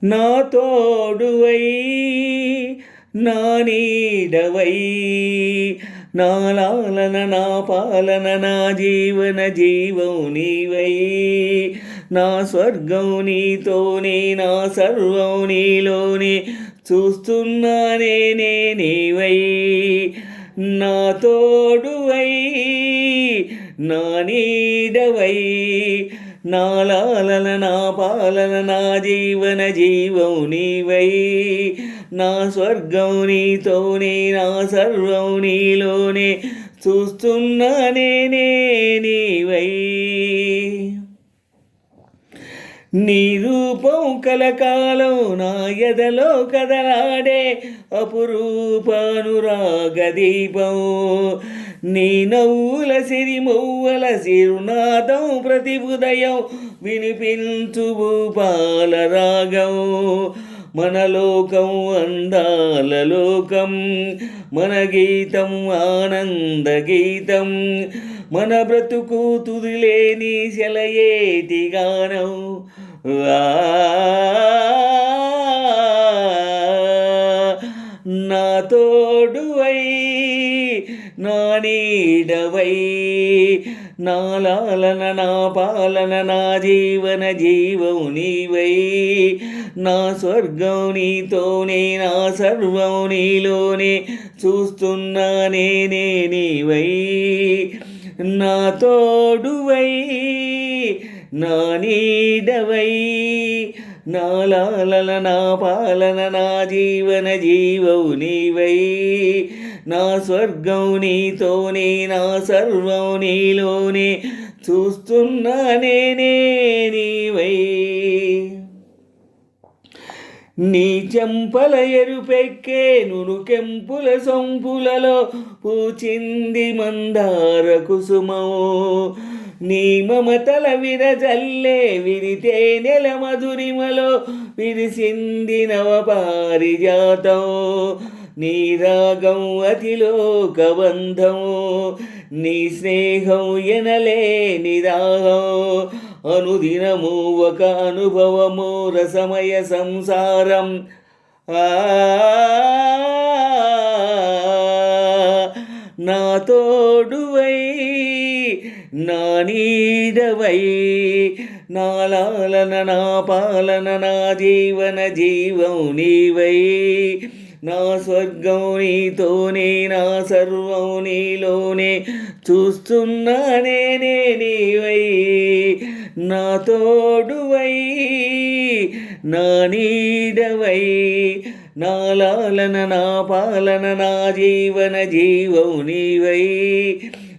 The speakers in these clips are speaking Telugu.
నా తోడువై నా నీడవై నా లాలన నా పాలన నా జీవన జీవం నీవై నా స్వర్గం నీతోనే నా సర్వం నీలోనే చూస్తున్నానే నీవై నా తోడువై నా నీడవై నా లాలన నా పాలన నా జీవన జీవం నీవై నా స్వర్గం నీతోనే నా సర్వం నీలోనే చూస్తున్నానే నీవై నీ రూపం కలకాలం నా ఎదలో కదలాడే అపురూపానురాగ దీపం నీ నవ్వుల సిరిమౌవల సిరునాదం ప్రతి ఉదయం వినిపించు భూపాల రాగం మన లోకం అందాల లోకం మన గీతం ఆనంద గీతం మన బ్రతుకు తుదిలేని సెలయేటి గానం నా తోడువై నా నీడవై నా లాలన నా పాలన నా జీవన జీవం నీవై నా స్వర్గం నీతోనే నా సర్వం నీలోనే చూస్తున్నానే నీవై నా తోడువై నా నీడవై నా లాలన నా పాలన నా జీవన జీవం నీవై నా స్వర్గం నీతోనే నా సర్వం నీలోనే చూస్తున్నానే నీవై నీ చెంపల ఎరుపెక్కే నునుకెంపుల సొంపులలో పూచింది మందార కుసుమం నీ మమతల విరజల్లే విరితే నెల మధురిమలో విరిసింది నవపారిజాతం నీ రాగం అతిలోకబంధం నీ స్నేహం ఎనలేని దాహం అనుదినము ఒక అనుభవము రసమయ సంసారం నా తోడువై నా నీడవై నా లాలన నా పాలన నా జీవన జీవం నీవై నా స్వర్గం నీతోనే నా సర్వం నీలోనే చూస్తున్నానే నీవై నా తోడువై నా నీడవై నా లాలన నా పాలన నా జీవన జీవం నీవై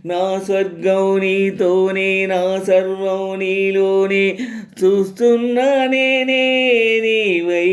నా స్వర్గం నీతోనే నా సర్వం నీలోనే చూస్తున్నానే నీవై